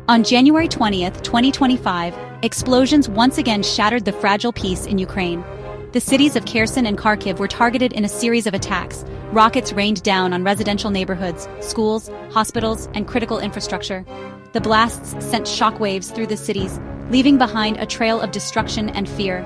On January 20th, 2025, explosions once again shattered the fragile peace in Ukraine. The cities of Kherson and Kharkiv were targeted in a series of attacks. Rockets rained down on residential neighborhoods, schools, hospitals, and critical infrastructure. The blasts sent shockwaves through the cities, leaving behind a trail of destruction and fear.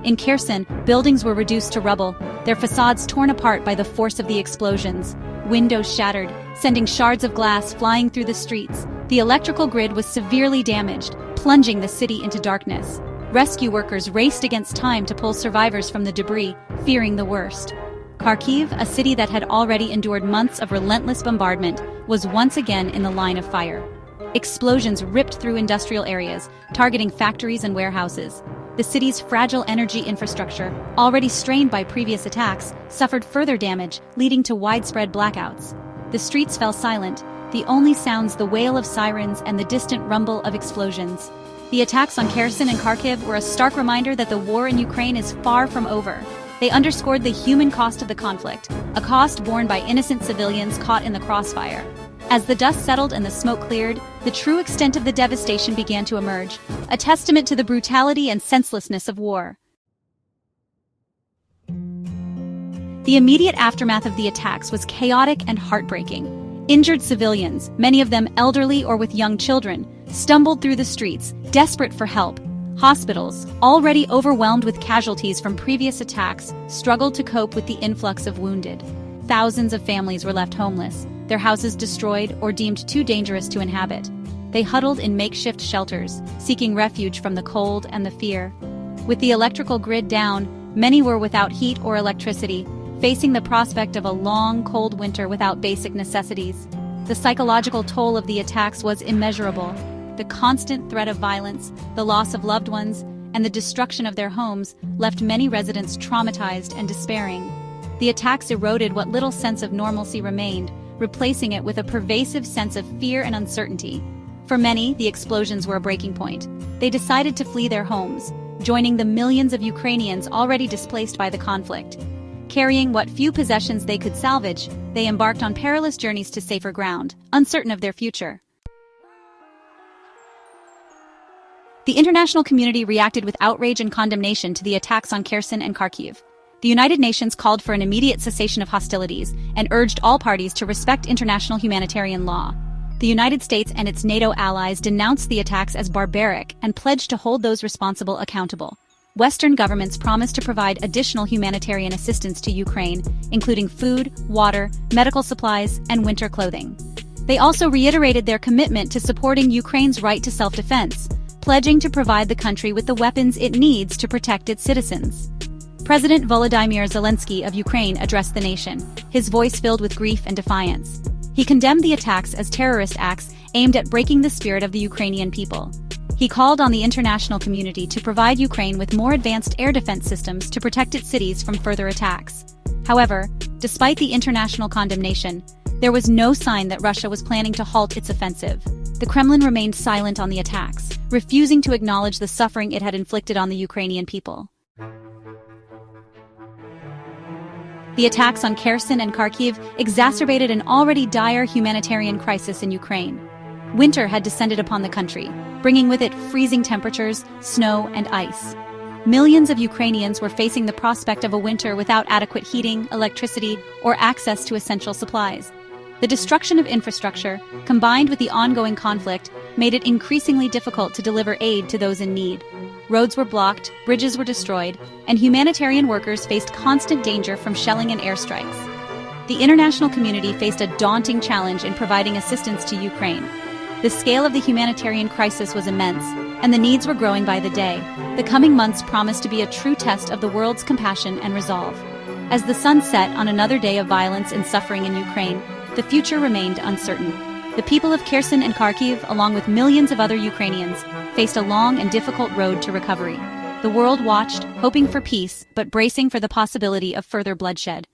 In Kherson, buildings were reduced to rubble, their facades torn apart by the force of the explosions. Windows shattered, sending shards of glass flying through the streets. The electrical grid was severely damaged, plunging the city into darkness. Rescue workers raced against time to pull survivors from the debris, fearing the worst. Kharkiv, a city that had already endured months of relentless bombardment, was once again in the line of fire. Explosions ripped through industrial areas, targeting factories and warehouses. The city's fragile energy infrastructure, already strained by previous attacks, suffered further damage, leading to widespread blackouts. The streets fell silent, the only sounds the wail of sirens and the distant rumble of explosions. The attacks on Kherson and Kharkiv were a stark reminder that the war in Ukraine is far from over. They underscored the human cost of the conflict, a cost borne by innocent civilians caught in the crossfire. As the dust settled and the smoke cleared, the true extent of the devastation began to emerge, a testament to the brutality and senselessness of war. The immediate aftermath of the attacks was chaotic and heartbreaking. Injured civilians, many of them elderly or with young children, stumbled through the streets, desperate for help. Hospitals, already overwhelmed with casualties from previous attacks, struggled to cope with the influx of wounded. Thousands of families were left homeless, their houses destroyed or deemed too dangerous to inhabit. They huddled in makeshift shelters, seeking refuge from the cold and the fear. With the electrical grid down, many were without heat or electricity, facing the prospect of a long, cold winter without basic necessities. The psychological toll of the attacks was immeasurable. The constant threat of violence, the loss of loved ones, and the destruction of their homes left many residents traumatized and despairing. The attacks eroded what little sense of normalcy remained, replacing it with a pervasive sense of fear and uncertainty. For many, the explosions were a breaking point. They decided to flee their homes, joining the millions of Ukrainians already displaced by the conflict. Carrying what few possessions they could salvage, they embarked on perilous journeys to safer ground, uncertain of their future. The international community reacted with outrage and condemnation to the attacks on Kherson and Kharkiv. The United Nations called for an immediate cessation of hostilities and urged all parties to respect international humanitarian law. The United States and its NATO allies denounced the attacks as barbaric and pledged to hold those responsible accountable. Western governments promised to provide additional humanitarian assistance to Ukraine, including food, water, medical supplies, and winter clothing. They also reiterated their commitment to supporting Ukraine's right to self-defense, pledging to provide the country with the weapons it needs to protect its citizens. President Volodymyr Zelensky of Ukraine addressed the nation, his voice filled with grief and defiance. He condemned the attacks as terrorist acts aimed at breaking the spirit of the Ukrainian people. He called on the international community to provide Ukraine with more advanced air defense systems to protect its cities from further attacks. However, despite the international condemnation, there was no sign that Russia was planning to halt its offensive. The Kremlin remained silent on the attacks, refusing to acknowledge the suffering it had inflicted on the Ukrainian people. The attacks on Kherson and Kharkiv exacerbated an already dire humanitarian crisis in Ukraine. Winter had descended upon the country, bringing with it freezing temperatures, snow, and ice. Millions of Ukrainians were facing the prospect of a winter without adequate heating, electricity, or access to essential supplies. The destruction of infrastructure, combined with the ongoing conflict, made it increasingly difficult to deliver aid to those in need. Roads were blocked, bridges were destroyed, and humanitarian workers faced constant danger from shelling and airstrikes. The international community faced a daunting challenge in providing assistance to Ukraine. The scale of the humanitarian crisis was immense, and the needs were growing by the day. The coming months promised to be a true test of the world's compassion and resolve. As the sun set on another day of violence and suffering in Ukraine, the future remained uncertain. The people of Kherson and Kharkiv, along with millions of other Ukrainians, faced a long and difficult road to recovery. The world watched, hoping for peace, but bracing for the possibility of further bloodshed.